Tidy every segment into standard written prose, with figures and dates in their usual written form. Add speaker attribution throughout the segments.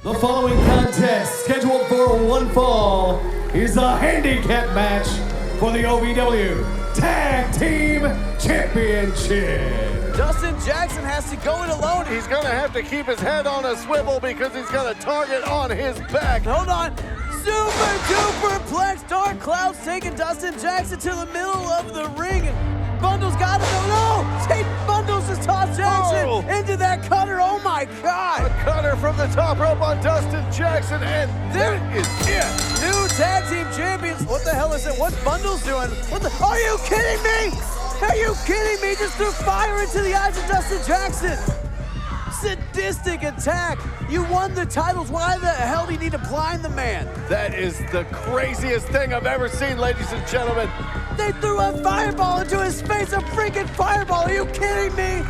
Speaker 1: The following contest, scheduled for one fall, is a handicap match for the OVW Tag Team Championship.
Speaker 2: Dustin Jackson has to go it alone.
Speaker 3: He's gonna have to keep his head on a swivel because he's got a target on his back.
Speaker 2: Hold on. Super duper plex. Dark Clouds taking Dustin Jackson to the middle of the ring. Bundles got him. No! Tate Bundles just tossed Jackson into that cutter. Oh my God!
Speaker 3: A cutter from the top rope on Dustin Jackson, and that is it.
Speaker 2: New tag team champions. What the hell is it? What's Bundles doing? What the? Are you kidding me? Are you kidding me? Just threw fire into the eyes of Dustin Jackson. Sadistic attack. You won the titles. Why the hell do you need to blind the man?
Speaker 3: That is the craziest thing I've ever seen, ladies and gentlemen.
Speaker 2: They threw a fireball into his face. A freaking fireball. Are you kidding me?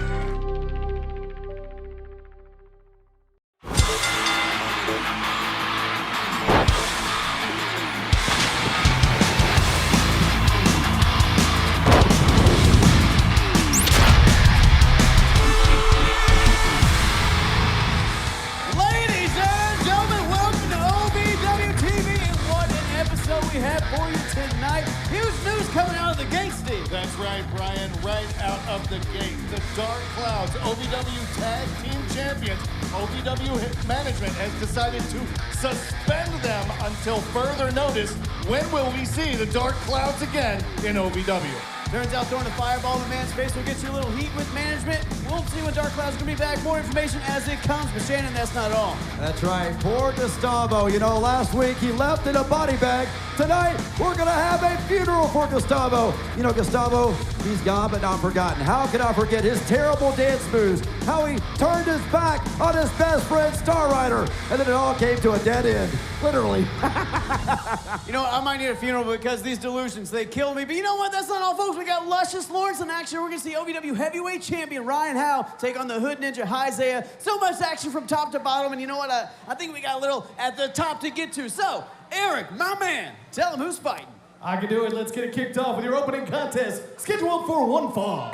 Speaker 2: For you tonight. Huge news coming out of the gate, Steve.
Speaker 4: That's right, Brian. Right out of the gate. The Dark Clouds, OVW Tag Team Champions. OVW management has decided to suspend them until further notice. When will we see the Dark Clouds again in OVW?
Speaker 2: Turns out throwing a fireball in the man's face will get you a little heat with management. We'll see when Dark Cloud's gonna be back. More information as it comes. But Shannon, that's not all.
Speaker 1: That's right. Poor Gustavo. You know, last week he left in a body bag. Tonight, we're going to have a funeral for Gustavo. You know, Gustavo, he's gone but not forgotten. How can I forget his terrible dance moves? How he turned his back on his best friend, Star Rider. And then it all came to a dead end. Literally.
Speaker 2: You know what? I might need a funeral because these delusions, they killed me. But you know what? That's not all, folks. We got Luscious Lawrence in action. We're going to see OVW Heavyweight Champion Ryan Howe take on the Hood Ninja High Zaya. So much action from top to bottom. And you know what? I think we got a little at the top to get to. So, Eric, my man, tell him who's fighting.
Speaker 1: I can do it. Let's get it kicked off with your opening contest, scheduled for one fall.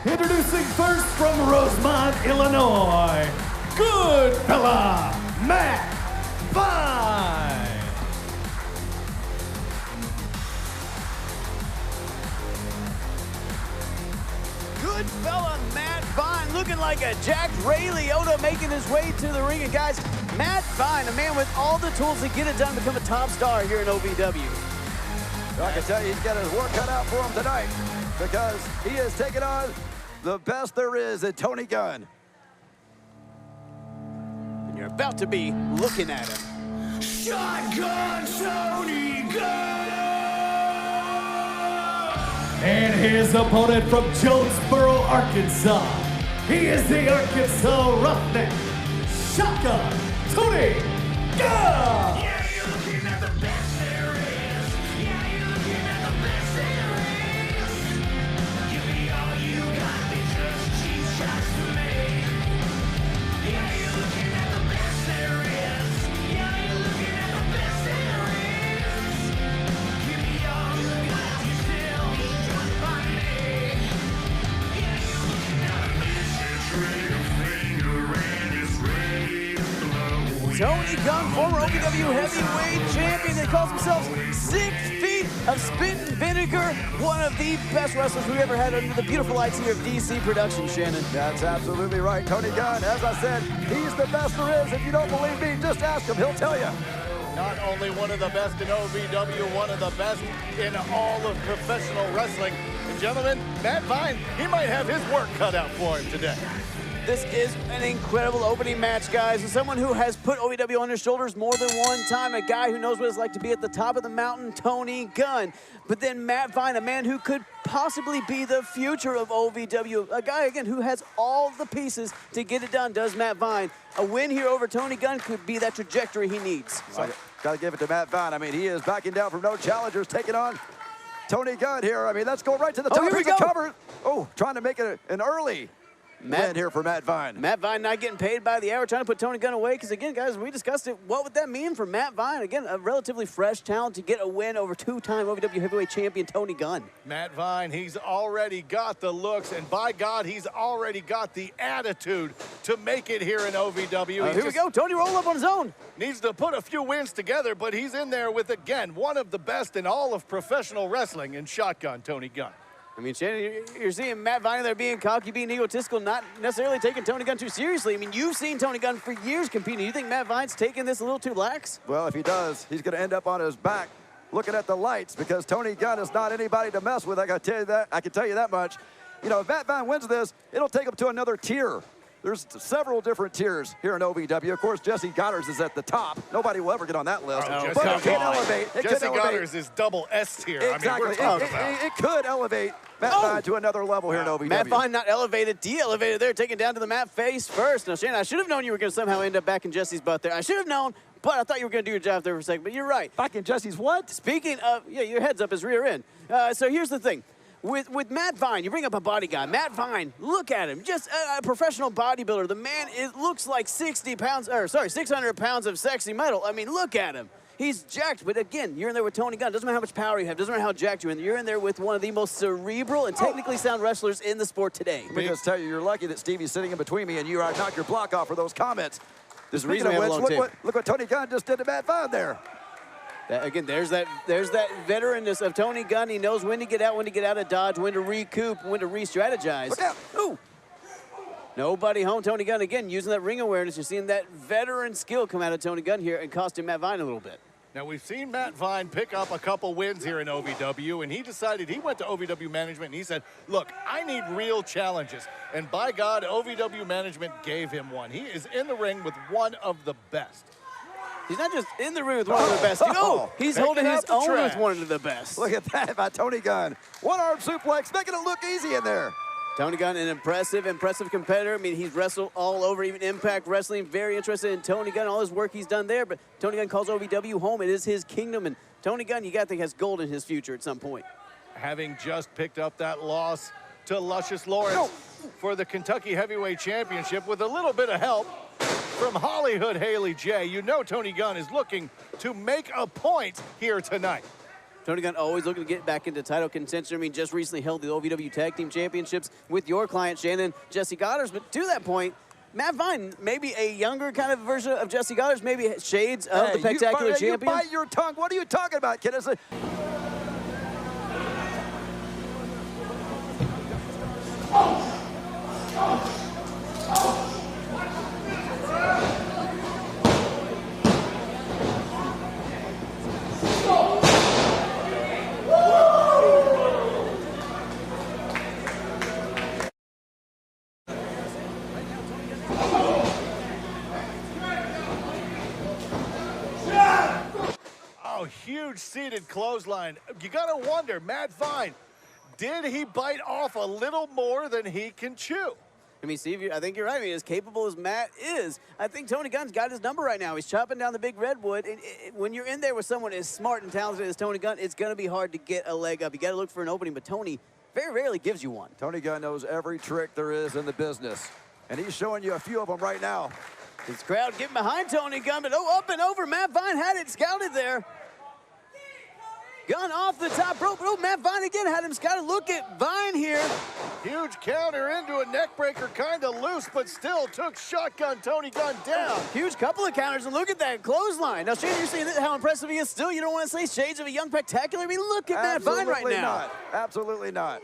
Speaker 1: Introducing first from Rosemont, Illinois, good fella, Matt Vine.
Speaker 2: Good fella, Matt Vine, looking like a Jack Ray Liotta making his way to the ring. And guys, Matt Vine, a man with all the tools to get it done, become a top star here in OVW.
Speaker 5: So I can tell you he's got his work cut out for him tonight because he is taking on the best there is at Tony Gunn.
Speaker 2: And you're about to be looking at him.
Speaker 1: Shotgun Tony Gunn! And his opponent from Jonesboro, Arkansas. He is the Arkansas Roughneck, Shotgun Tony Gunn!
Speaker 6: Yeah, you're looking at the best there is. Yeah, you're looking at the best there is. Give me all you got, they just cheap shots to me. Yeah, you're looking at the best there is. Yeah, you're looking at the best there is. Give me all you got, you still just by me. Yeah, you're looking at a message, ring a finger, and it's ready to blow.
Speaker 2: Tony Gunn, former OVW Heavyweight Champion. They call themselves 6 feet of spit and vinegar. One of the best wrestlers we've ever had under the beautiful lights here of DC Production, Shannon.
Speaker 5: That's absolutely right. Tony Gunn, as I said, he's the best there is. If you don't believe me, just ask him. He'll tell you.
Speaker 3: Not only one of the best in OVW, one of the best in all of professional wrestling. And gentlemen, Matt Vine, he might have his work cut out for him today.
Speaker 2: This is an incredible opening match, guys. As someone who has put OVW on his shoulders more than one time, a guy who knows what it's like to be at the top of the mountain, Tony Gunn. But then Matt Vine, a man who could possibly be the future of OVW. A guy, again, who has all the pieces to get it done, does Matt Vine. A win here over Tony Gunn could be that trajectory he needs.
Speaker 5: So, got to give it to Matt Vine. I mean, he is backing down from no challengers, taking on Tony Gunn here. I mean, let's go right to the top.
Speaker 2: Here we
Speaker 5: Here's
Speaker 2: go.
Speaker 5: the cover. Oh, trying to make it an early win here for Matt Vine.
Speaker 2: Matt Vine not getting paid by the hour, trying to put Tony Gunn away. Because, again, guys, we discussed it. What would that mean for Matt Vine? Again, a relatively fresh talent to get a win over two-time OVW heavyweight champion Tony Gunn.
Speaker 3: Matt Vine, he's already got the looks, and by God, he's already got the attitude to make it here in OVW.
Speaker 2: Here we go. Tony roll up on his own.
Speaker 3: Needs to put a few wins together, but he's in there with, again, one of the best in all of professional wrestling in Shotgun Tony Gunn.
Speaker 2: I mean, Shannon, you're seeing Matt Vine there being cocky, being egotistical, not necessarily taking Tony Gunn too seriously. I mean, you've seen Tony Gunn for years competing. You think Matt Vine's taking this a little too lax?
Speaker 5: Well, if he does, he's going to end up on his back looking at the lights because Tony Gunn is not anybody to mess with. I can tell you that much. You know, if Matt Vine wins this, it'll take him to another tier. There's several different tiers here in OVW. Of course, Jesse Goddard's is at the top. Nobody will ever get on that list.
Speaker 3: Oh,
Speaker 5: but it can elevate.
Speaker 3: Jesse Goddard's is double S tier.
Speaker 5: Exactly.
Speaker 3: I mean,
Speaker 5: it could elevate Matt Vine to another level here in OVW.
Speaker 2: Matt Vine not elevated, de-elevated there, taken down to the mat face first. Now, Shannon, I should have known you were going to somehow end up back in Jesse's butt there. I should have known, but I thought you were going to do your job there for a second. But you're right.
Speaker 5: Back in Jesse's what?
Speaker 2: Speaking of, yeah, your head's up his rear end. So here's the thing. With Matt Vine, you bring up a body guy. Matt Vine, look at him. Just a professional bodybuilder. The man looks like 600 pounds of sexy metal. I mean, look at him. He's jacked, but again, you're in there with Tony Gunn. Doesn't matter how much power you have. Doesn't matter how jacked you're in there. You're in there with one of the most cerebral and technically sound wrestlers in the sport today.
Speaker 5: Let me just tell you, you're lucky that Stevie's sitting in between me and you. I knocked your block off for those comments.
Speaker 2: There's a reason we have a long tape.
Speaker 5: Look what Tony Gunn just did to Matt Vine there.
Speaker 2: Again, there's that veteranness of Tony Gunn. He knows when to get out of dodge, when to recoup, when to re-strategize.
Speaker 5: Look out.
Speaker 2: Ooh. Nobody home. Tony Gunn, again, using that ring awareness. You're seeing that veteran skill come out of Tony Gunn here and costing Matt Vine a little bit.
Speaker 3: Now, we've seen Matt Vine pick up a couple wins here in OVW, and he decided, he went to OVW management, and he said, look, I need real challenges. And by God, OVW management gave him one. He is in the ring with one of the best.
Speaker 2: He's not just in the ring with one of the best. He's holding his own with one of the best.
Speaker 5: Look at that by Tony Gunn. One-arm suplex, making it look easy in there.
Speaker 2: Tony Gunn, an impressive competitor. I mean, he's wrestled all over, even Impact Wrestling. Very interested in Tony Gunn, all his work he's done there. But Tony Gunn calls OVW home. It is his kingdom. And Tony Gunn, you got to think, has gold in his future at some point.
Speaker 3: Having just picked up that loss to Luscious Lawrence for the Kentucky Heavyweight Championship with a little bit of help from Hollywood Haley J. You know Tony Gunn is looking to make a point here tonight.
Speaker 2: Tony Gunn always looking to get back into title contention. I mean, just recently held the OVW Tag Team Championships with your client, Shannon, Jesse Goddard. But to that point, Matt Vine, maybe a younger kind of version of Jesse Goddard, maybe shades of the Spectacular Champion.
Speaker 5: You bite your tongue. What are you talking about, kid?
Speaker 3: Huge seated clothesline. You got to wonder, Matt Vine, did he bite off a little more than he can chew?
Speaker 2: I mean, Steve, I think you're right. I mean, as capable as Matt is, I think Tony Gunn's got his number right now. He's chopping down the big redwood. And when you're in there with someone as smart and talented as Tony Gunn, it's going to be hard to get a leg up. You got to look for an opening, but Tony very rarely gives you one.
Speaker 5: Tony Gunn knows every trick there is in the business, and he's showing you a few of them right now.
Speaker 2: His crowd getting behind Tony Gunn, but up and over. Matt Vine had it scouted there. Gunn off the top rope. Matt Vine again had him scouted. Look at Vine here.
Speaker 3: Huge counter into a neck breaker, kind of loose, but still took Shotgun Tony Gunn down.
Speaker 2: Huge couple of counters, and look at that clothesline. Now, Shane, you're seeing how impressive he is still. You don't want to say shades of a young Spectacular. I mean, look at Matt Vine right now.
Speaker 5: Absolutely not.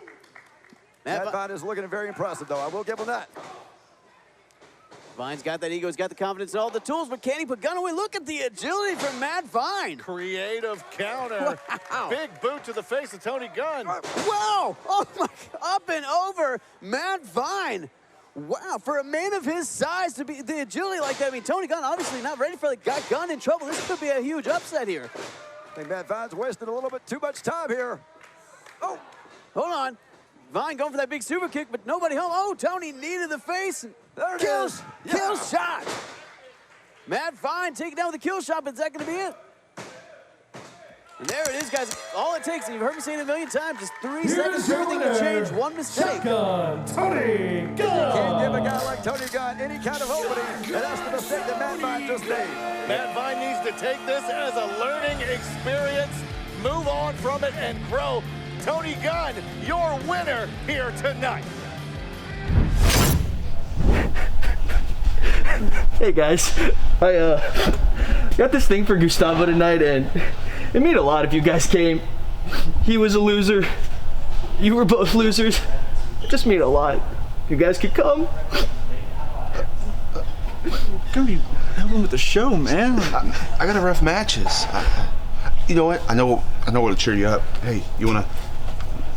Speaker 5: Matt Vine is looking very impressive, though. I will give him that.
Speaker 2: Vine's got that ego, he's got the confidence and all the tools, but can he put Gunn away? Look at the agility from Matt Vine.
Speaker 3: Creative counter.
Speaker 2: Wow.
Speaker 3: Big boot to the face of Tony Gunn.
Speaker 2: Wow! Oh my, up and over Matt Vine. Wow, for a man of his size to be the agility like that. I mean, Tony Gunn obviously not ready for got Gunn in trouble. This could be a huge upset here.
Speaker 5: I think Matt Vine's wasting a little bit too much time here. Oh,
Speaker 2: hold on. Vine going for that big super kick, but nobody home. Oh, Tony knee to the face.
Speaker 5: There it is.
Speaker 2: Kill shot. Matt Vine taking down with the kill shot, but is that going to be it? And there it is, guys. All it takes, and you've heard me say it a million times, just 3 seconds for everything to change. One mistake.
Speaker 1: Tony Gunn.
Speaker 5: Can't give a guy like Tony Gunn any kind of opening, and that's the mistake that Matt Vine just made.
Speaker 3: Matt Vine needs to take this as a learning experience, move on from it, and grow. Tony Gunn, your winner here tonight.
Speaker 7: Hey guys, I got this thing for Gustavo tonight, and it mean a lot if you guys came. He was a loser, you were both losers. It just mean a lot. If you guys could come.
Speaker 8: Gonna be helping with the show, man. I got rough matches. You know what? I know what'll cheer you up. Hey, you wanna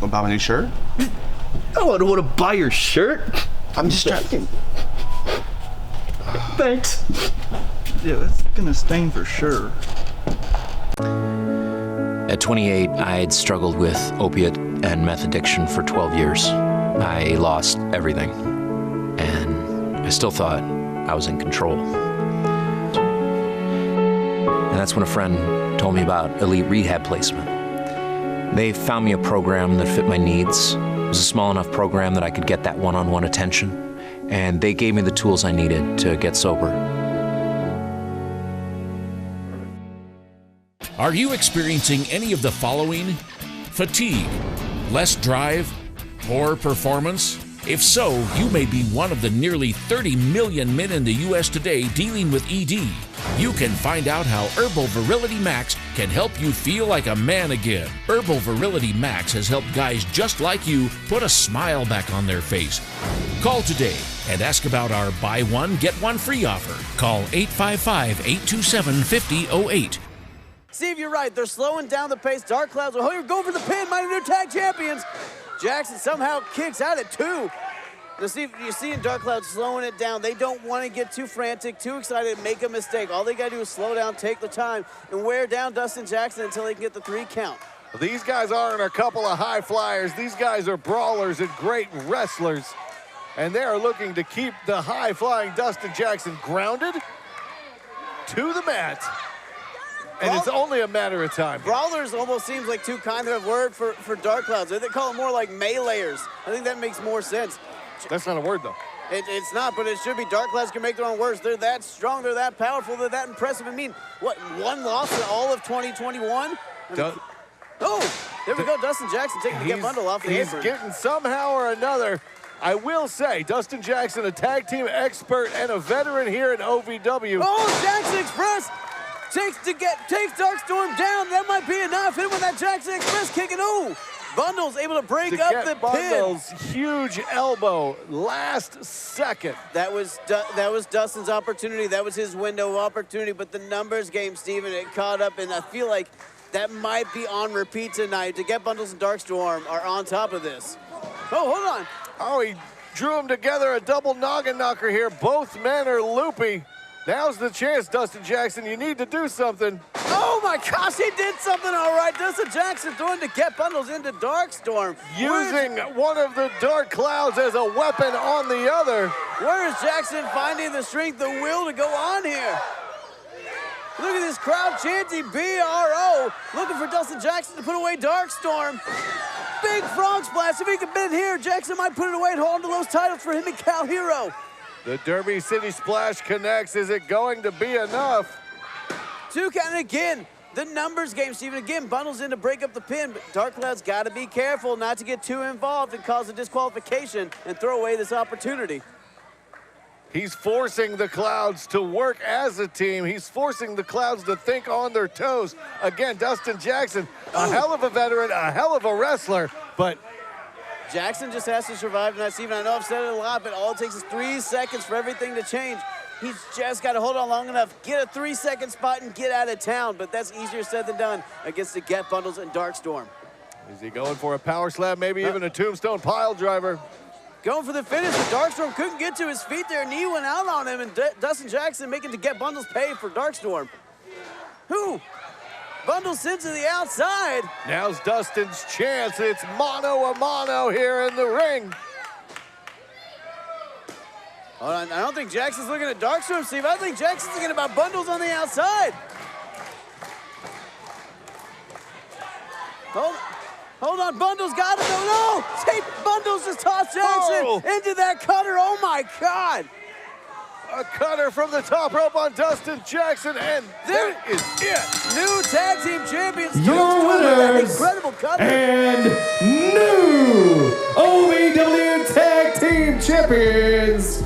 Speaker 8: buy my new shirt?
Speaker 7: I don't want to buy your shirt.
Speaker 8: I'm just trying.
Speaker 7: Thanks.
Speaker 8: Yeah, that's gonna stain for sure.
Speaker 9: At 28, I had struggled with opiate and meth addiction for 12 years. I lost everything, and I still thought I was in control. And that's when a friend told me about elite rehab placement. They found me a program that fit my needs. It was a small enough program that I could get that one-on-one attention, and they gave me the tools I needed to get sober.
Speaker 10: Are you experiencing any of the following? Fatigue, less drive, poor performance? If so, you may be one of the nearly 30 million men in the U.S. today dealing with ED. You can find out how Herbal Virility Max can help you feel like a man again. Herbal Virility Max has helped guys just like you put a smile back on their face. Call today and ask about our buy one, get one free offer. Call 855-827-5008.
Speaker 2: Steve, you're right. They're slowing down the pace. Dark Clouds are going for the pin. Mighty new tag champions. Jackson somehow kicks out at 2. Now, Steve, you're seeing Dark Cloud slowing it down. They don't want to get too frantic, too excited, make a mistake. All they got to do is slow down, take the time, and wear down Dustin Jackson until they can get the 3 count.
Speaker 3: These guys aren't a couple of high flyers. These guys are brawlers and great wrestlers. And they are looking to keep the high-flying Dustin Jackson grounded to the mat. And it's only a matter of time.
Speaker 2: Brawlers almost seems like too kind of a word for Dark Clouds. They call it more like meleeers. I think that makes more sense.
Speaker 3: That's not a word, though.
Speaker 2: It's not, but it should be. Dark Clouds can make their own words. They're that strong, they're that powerful, they're that impressive. I mean, what, 1 loss in all of 2021? Oh, there we go. Dustin Jackson taking the get bundle off the apron.
Speaker 3: He's getting somehow or another. I will say, Dustin Jackson, a tag team expert and a veteran here in OVW.
Speaker 2: Oh, Jackson Express takes Darkstorm down. That might be enough. Hit him with that Jackson Express kick, and oh, Bundles able to break up the
Speaker 3: Bundles,
Speaker 2: pin.
Speaker 3: huge elbow, last second.
Speaker 2: That was Dustin's opportunity. That was his window of opportunity. But the numbers game, Steven, it caught up, and I feel like that might be on repeat tonight. To get Bundles and Darkstorm are on top of this. Oh, hold on.
Speaker 3: Oh, he drew them together, a double noggin knocker here. Both men are loopy. Now's the chance, Dustin Jackson. You need to do something.
Speaker 2: Oh my gosh, he did something all right. Dustin Jackson throwing the get Bundles into Darkstorm.
Speaker 3: Using one of the Dark Clouds as a weapon on the other.
Speaker 2: Where is Jackson finding the strength, the will to go on here? Look at this crowd chanting BRO, looking for Dustin Jackson to put away Darkstorm. Big frog splash. If he can bend here, Jackson might put it away and hold on to those titles for him and Cal Hero.
Speaker 3: The Derby City Splash connects. Is it going to be enough?
Speaker 2: 2 count, and again, the numbers game, Steven. Again, Bundles in to break up the pin, but Dark Cloud's got to be careful not to get too involved and cause a disqualification and throw away this opportunity.
Speaker 3: He's forcing the Clouds to work as a team. He's forcing the Clouds to think on their toes. Again, Dustin Jackson, a hell of a veteran, a hell of a wrestler, but
Speaker 2: Jackson just has to survive tonight, Steven. I know I've said it a lot, but all it takes is 3 seconds for everything to change. He's just got to hold on long enough, get a 3-second spot, and get out of town. But that's easier said than done against the Get Bundles and Darkstorm.
Speaker 3: Is he going for a power slam, maybe even a tombstone pile driver?
Speaker 2: Going for the finish, but Darkstorm couldn't get to his feet there. Knee went out on him, and Dustin Jackson making the Get Bundles pay for Darkstorm. Bundles sends to the outside.
Speaker 3: Now's Dustin's chance. It's mano a mano here in the ring.
Speaker 2: Hold on, I don't think Jackson's looking at Darkstorm, Steve. I think Jackson's thinking about Bundles on the outside. Hold on, Bundles got him. No! Take Bundles just tossed Jackson into that cutter. Oh my God!
Speaker 3: A cutter from the top rope on Dustin Jackson, and that is it.
Speaker 2: New tag team champions.
Speaker 1: Your winners
Speaker 2: incredible cutter.
Speaker 1: and new OVW Tag Team Champions,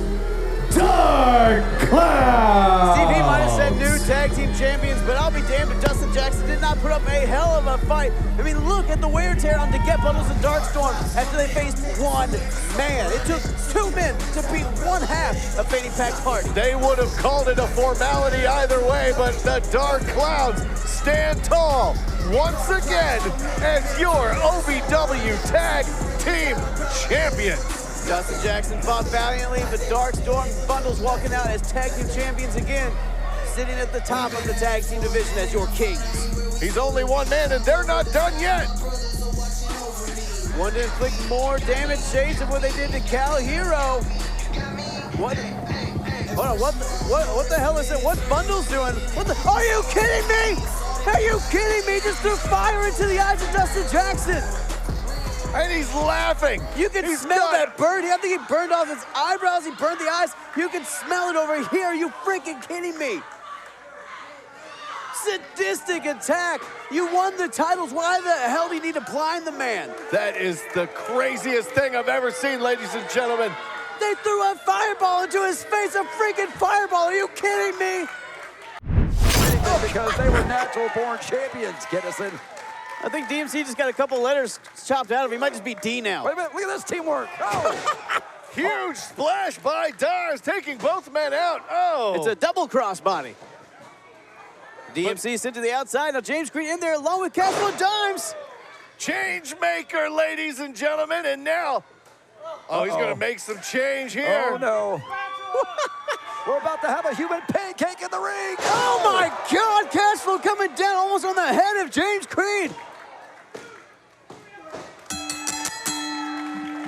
Speaker 1: Dark Cloud.
Speaker 2: Steve, he might have said new tag team champions, but I'll be damned if Dustin Jackson did not put up a hell of a fight. I mean, look at the wear and tear on to get Bundles and Darkstorm after they faced one man. It took 2 men to beat one half of Fanny Pack's party.
Speaker 3: They would have called it a formality either way, but the Dark Clouds stand tall once again as your OVW Tag Team Champions.
Speaker 2: Dustin Jackson fought valiantly, but Darkstorm and Bundles walking out as tag team champions again, sitting at the top of the tag team division as your kings.
Speaker 3: He's only one man, and they're not done yet.
Speaker 2: One to inflict more damage, shades of what they did to Cal Hero. What? Hold on, what the hell is it? What's Bundles doing? Are you kidding me? Are you kidding me? Just threw fire into the eyes of Dustin Jackson.
Speaker 3: And he's laughing.
Speaker 2: You can smell that burn. I think he burned off his eyebrows. He burned the eyes. You can smell it over here. Are you freaking kidding me? Sadistic attack. You won the titles. Why the hell do you need to blind the man?
Speaker 3: That is the craziest thing I've ever seen, ladies and gentlemen.
Speaker 2: They threw a fireball into his face. A freaking fireball. Are you kidding me?
Speaker 5: Because they were natural-born champions, Kinnison.
Speaker 2: I think DMC just got a couple letters chopped out of him. He might just be D now.
Speaker 5: Wait a minute, look at this teamwork. Oh.
Speaker 3: Huge splash by Dimes, taking both men out. Oh.
Speaker 2: It's a double crossbody. DMC sent to the outside. Now James Creed in there along with Castle and Dimes.
Speaker 3: Change maker, ladies and gentlemen. And now, he's going to make some change here.
Speaker 5: Oh, no. We're about to have a human pancake in the ring.
Speaker 2: Oh, my God. Cashflow coming down almost on the head of James Creed.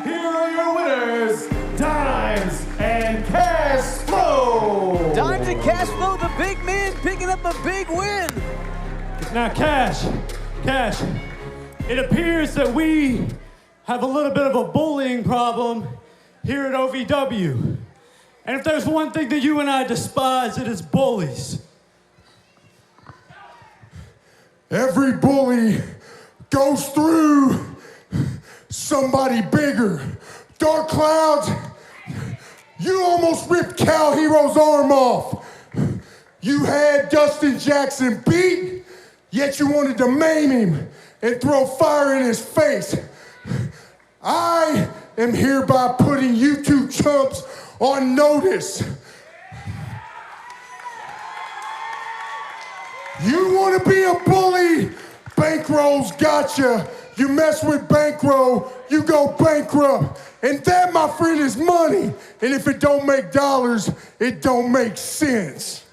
Speaker 1: Here are your winners, Dimes and Cashflow.
Speaker 2: Dimes and Cashflow, the big man, picking up a big win.
Speaker 11: Now, Cash, it appears that we have a little bit of a bullying problem here at OVW. And if there's one thing that you and I despise, it is bullies.
Speaker 12: Every bully goes through somebody bigger. Dark Clouds, you almost ripped Cal Hero's arm off. You had Dustin Jackson beat, yet you wanted to maim him and throw fire in his face. I am hereby putting you two chumps on notice. You want to be a bully? Bankroll's got you. You mess with Bankroll, you go bankrupt. And that, my friend, is money. And if it don't make dollars, it don't make sense.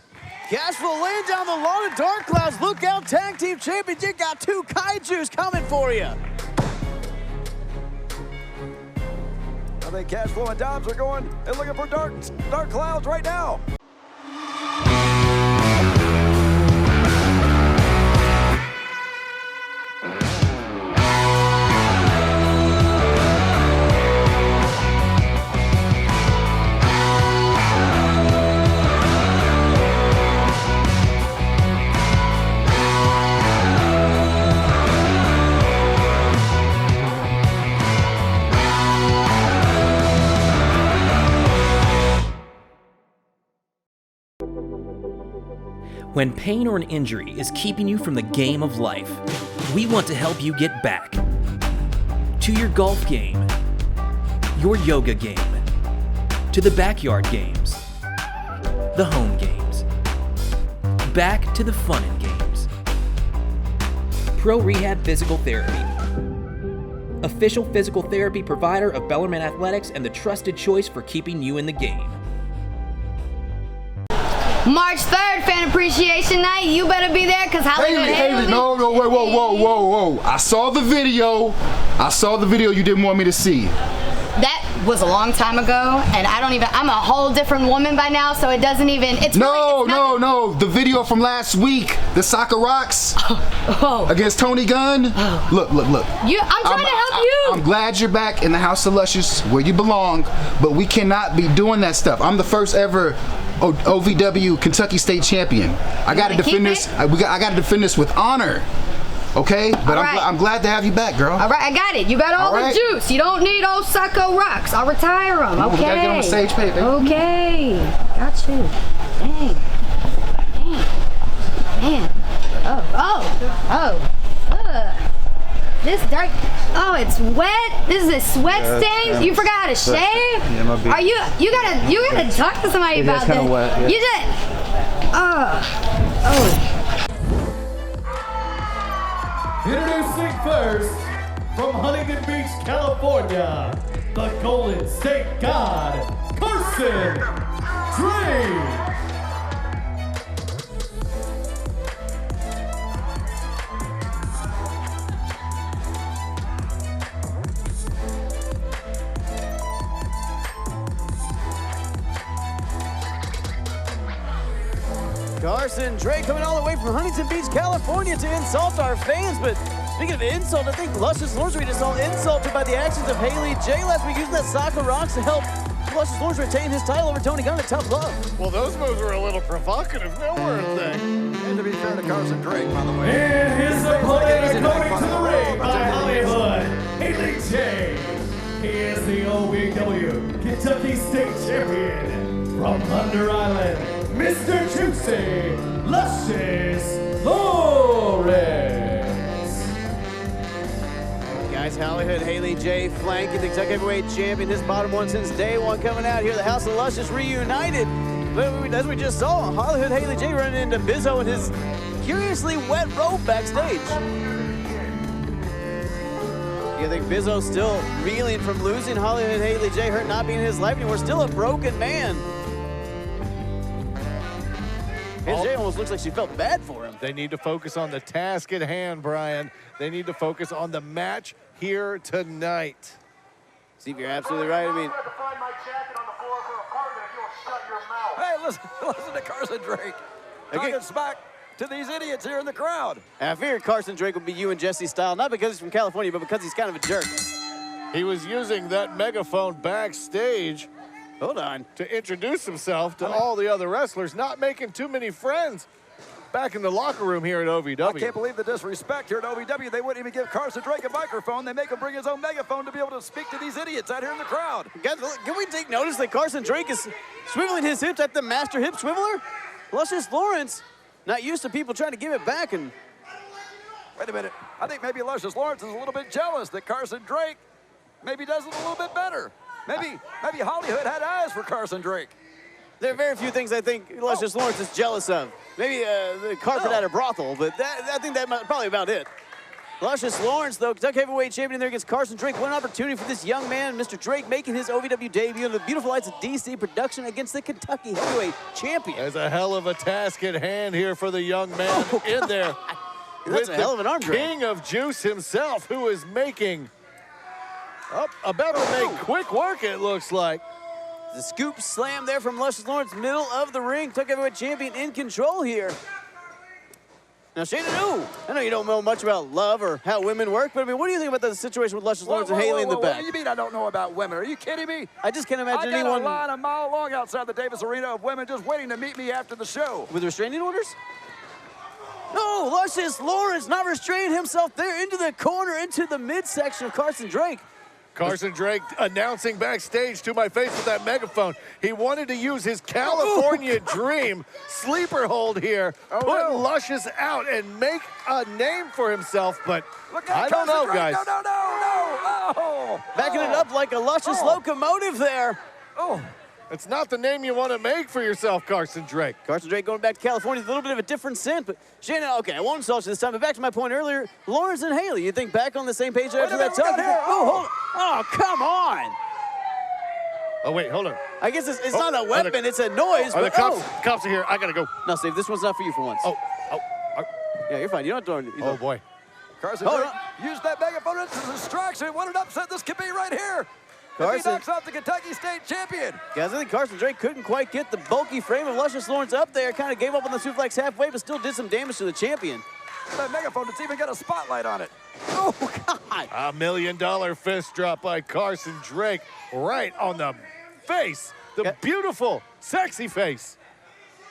Speaker 2: Cashflow laying down the lawn of Dark Clouds. Look out, tag team champions. You got 2 kaijus coming for you.
Speaker 5: I think Cashflow and Dimes are going and looking for Dark Clouds right now.
Speaker 13: When pain or an injury is keeping you from the game of life, we want to help you get back to your golf game, your yoga game, to the backyard games, the home games, back to the fun and games. Pro Rehab Physical Therapy, official physical therapy provider of Bellarmine Athletics and the trusted choice for keeping you in the game.
Speaker 14: March 3rd, Fan Appreciation Night. You better be there because Hollywood
Speaker 8: Haley, no, wait, whoa. I saw the video. You didn't want me to see.
Speaker 14: was a long time ago, and I'm a whole different woman by now, so it doesn't even,
Speaker 8: No. The video from last week, the Soccer Rocks against Tony Gunn. Look.
Speaker 14: I'm trying to help you.
Speaker 8: I'm glad you're back in the House of Luscious where you belong, but we cannot be doing that stuff. I'm the first ever OVW Kentucky State Champion. I got to defend this. I got to defend this with honor. Okay, but I'm glad to have you back, girl.
Speaker 14: All right, I got it. You got all the juice. You don't need old Soccer Rocks. I'll retire them. Okay.
Speaker 8: We gotta get on the stage, baby.
Speaker 14: Okay, got you. Dang. Man. This dirt. Oh, it's wet. This is a sweat stain. You forgot how to shave?
Speaker 7: Yeah, my bad.
Speaker 14: You gotta talk to somebody about this.
Speaker 7: Wet, yeah.
Speaker 14: You just.
Speaker 11: Introducing first, from Huntington Beach, California, the Golden State God, Carson Drake.
Speaker 2: Carson Drake coming all the way from Huntington Beach, California to insult our fans. But speaking of insult, I think Luscious Lawrence just all insulted by the actions of Haley J last week, using that Soccer Rocks to help Luscious Lawrence retain his title over Tony Gunn at Tough Love.
Speaker 3: Well, those moves were a little provocative, now weren't they?
Speaker 5: And to be fair to Carson Drake, by the way.
Speaker 11: And his opponent according to the ring by Hollywood, Haley J. He is the OVW Kentucky State Champion from Thunder Island, Mr. Juicy Luscious Lawrence.
Speaker 2: Guys, Hollywood Haley J flanking the Kentucky Heavyweight Champion, his bottom one since day one coming out here. The House of Luscious reunited. But as we just saw, Hollywood Haley J running into Bizzo in his curiously wet robe backstage. You think Bizzo's still reeling from losing? Hollywood Haley J hurt not being in his life anymore, still a broken man. Jay almost looks like she felt bad for him.
Speaker 3: They need to focus on the task at hand, Brian. They need to focus on the match here tonight.
Speaker 2: Steve, you're absolutely right. I mean,
Speaker 5: hey, listen to Carson Drake talking smack to these idiots here in the crowd.
Speaker 2: I figured Carson Drake would be you and Jesse style, not because he's from California, but because he's kind of a jerk.
Speaker 3: He was using that megaphone backstage.
Speaker 2: Hold on.
Speaker 3: To introduce himself to all the other wrestlers, not making too many friends back in the locker room here at OVW.
Speaker 5: I can't believe the disrespect here at OVW. They wouldn't even give Carson Drake a microphone. They make him bring his own megaphone to be able to speak to these idiots out here in the crowd.
Speaker 2: Guys, can we take notice that Carson Drake is swiveling his hips at the master hip swiveler? Luscious Lawrence, not used to people trying to give it back. And
Speaker 5: wait a minute. I think maybe Luscious Lawrence is a little bit jealous that Carson Drake maybe does it a little bit better. Maybe Hollywood had eyes for Carson Drake.
Speaker 2: There are very few things I think Luscious Lawrence is jealous of. Maybe the carpet at a brothel, but I think that's probably about it. Luscious Lawrence, though, Kentucky Heavyweight Champion there against Carson Drake. What an opportunity for this young man, Mr. Drake, making his OVW debut in the beautiful lights of DC production against the Kentucky Heavyweight Champion.
Speaker 3: There's a hell of a task at hand here for the young man in there.
Speaker 2: That's a hell of an arm drag.
Speaker 3: King of Juice himself, who is making about to make quick work, it looks like.
Speaker 2: The scoop slam there from Luscious Lawrence, middle of the ring. Kentucky Heavyweight Champion in control here. Now, Shayna, I know you don't know much about love or how women work, but I mean, what do you think about the situation with Luscious Lawrence and Haley in the back?
Speaker 5: What do you mean I don't know about women? Are you kidding me?
Speaker 2: I just can't imagine
Speaker 5: anyone.
Speaker 2: anyone.
Speaker 5: I got a line a mile long outside the Davis Arena of women just waiting to meet me after the show.
Speaker 2: With restraining orders? No, Luscious Lawrence not restraining himself there into the corner, into the midsection of Carson Drake.
Speaker 3: Carson Drake announcing backstage to my face with that megaphone. He wanted to use his California dream sleeper hold here, put Luscious out and make a name for himself, but I don't know, guys.
Speaker 5: No. Oh.
Speaker 2: Backing it up like a Luscious locomotive there.
Speaker 5: Oh.
Speaker 3: It's not the name you want to make for yourself, Carson Drake.
Speaker 2: Carson Drake going back to California with a little bit of a different scent, but Shayna, okay, I won't insult you this time, but back to my point earlier, Lawrence and Haley, you think back on the same page after that talk? Oh, hold on. Oh, come on.
Speaker 3: Oh, wait, hold on.
Speaker 2: I guess it's not a weapon, it's a noise.
Speaker 3: Are the cops are here? I got to go.
Speaker 2: No, Steve, this one's not for you for once. Yeah, you're fine. You don't have to.
Speaker 3: Oh, boy.
Speaker 5: Carson Drake used that megaphone as a distraction. What an upset this could be right here. He knocks off the Kentucky State champion.
Speaker 2: Guys, I think Carson Drake couldn't quite get the bulky frame of Luscious Lawrence up there. Kind of gave up on the suplex halfway, but still did some damage to the champion.
Speaker 5: That megaphone, it's even got a spotlight on it.
Speaker 2: Oh, God.
Speaker 3: A $1 million fist drop by Carson Drake right on the face. The beautiful, sexy face.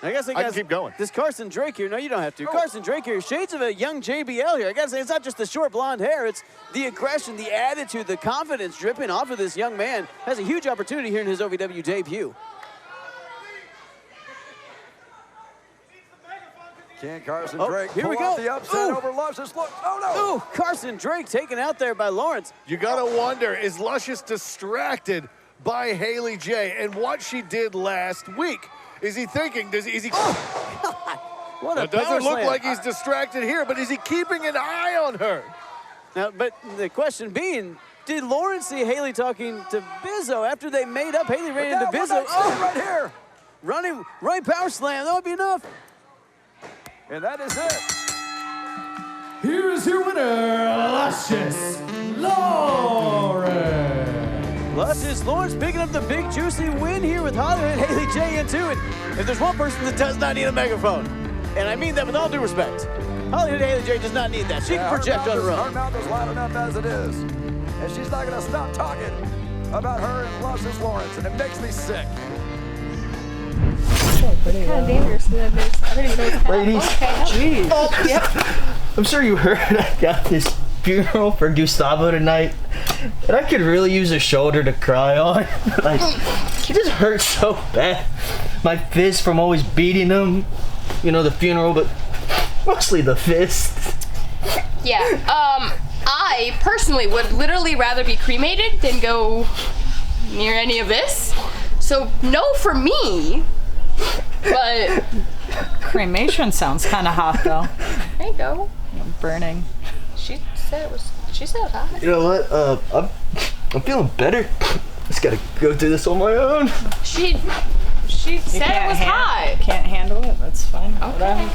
Speaker 2: I guess I
Speaker 3: can keep going.
Speaker 2: This Carson Drake here, no, you don't have to. Carson Drake here, shades of a young JBL here. I gotta say, it's not just the short blonde hair, it's the aggression, the attitude, the confidence dripping off of this young man. Has a huge opportunity here in his OVW debut.
Speaker 5: Can Carson Drake
Speaker 2: here we
Speaker 5: pull
Speaker 2: go.
Speaker 5: off the upset over Luscious? Look, oh no!
Speaker 2: Ooh, Carson Drake taken out there by Lawrence.
Speaker 3: You gotta wonder, is Luscious distracted by Haley J and what she did last week? Is he thinking, is he?
Speaker 2: What a
Speaker 3: it doesn't
Speaker 2: power
Speaker 3: look
Speaker 2: slam.
Speaker 3: like he's distracted here, but is he keeping an eye on her?
Speaker 2: Now, but the question being, did Lawrence see Haley talking to Bizzo after they made up? Haley ran into Bizzo.
Speaker 5: Right here.
Speaker 2: Running power slam, that would be enough.
Speaker 5: And that is it.
Speaker 11: Here is your winner, Luscious Lawrence.
Speaker 2: Luscious Lawrence picking up the big juicy win here with Hollywood Haley J in 2. And if there's one person that does not need a megaphone, and I mean that with all due respect, Hollywood Haley J does not need that. She can project on her own.
Speaker 5: Her mouth is loud enough as it is. And she's not going to stop talking about her and Luscious Lawrence, and it makes me sick.
Speaker 14: Kind of dangerous. I didn't know it's
Speaker 7: Ladies,
Speaker 14: okay.
Speaker 7: oh, yeah. I'm sure you heard I got this funeral for Gustavo tonight, and I could really use a shoulder to cry on. Like, it just hurts so bad. My fist from always beating him, you know, the funeral, but mostly the fist.
Speaker 15: Yeah, I personally would literally rather be cremated than go near any of this. So no for me, but
Speaker 16: cremation sounds kind of hot though.
Speaker 15: There you go.
Speaker 16: Burning.
Speaker 15: She said it was hot.
Speaker 7: You know what? I'm feeling better. Just gotta go through this on my own.
Speaker 15: She said it was hot.
Speaker 16: Can't handle it. That's fine.
Speaker 15: Okay.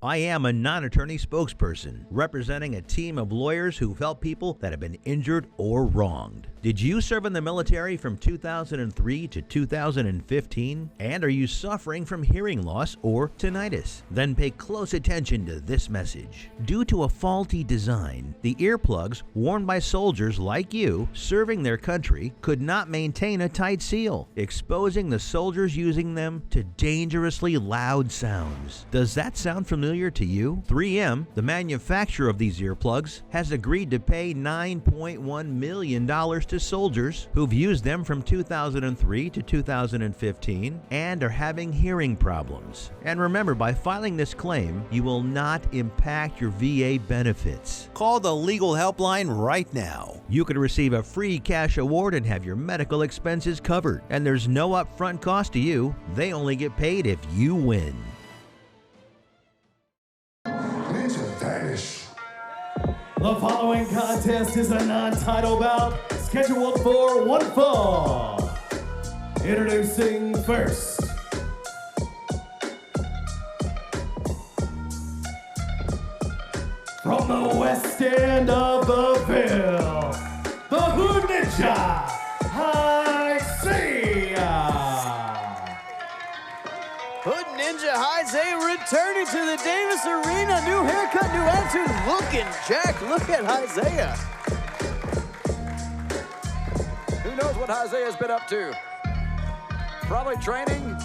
Speaker 17: I am a non-attorney spokesperson representing a team of lawyers who've helped people that have been injured or wronged. Did you serve in the military from 2003 to 2015? And are you suffering from hearing loss or tinnitus? Then pay close attention to this message. Due to a faulty design, the earplugs worn by soldiers like you serving their country could not maintain a tight seal, exposing the soldiers using them to dangerously loud sounds. Does that sound familiar to you? 3M, the manufacturer of these earplugs, has agreed to pay $9.1 million to soldiers who've used them from 2003 to 2015 and are having hearing problems. And remember, by filing this claim, you will not impact your VA benefits. Call the legal helpline right now. You could receive a free cash award and have your medical expenses covered. And there's no upfront cost to you. They only get paid if you win.
Speaker 11: The following contest is a non-title bout scheduled for one fall. Introducing first, from the west end of the Ville, the Hood Ninja, Zaya.
Speaker 2: Hood Ninja Zaya returning to the Davis Arena. New haircut, new attitude, looking jacked. Look at Zaya.
Speaker 5: Who knows what Zaya's been up to? Probably training.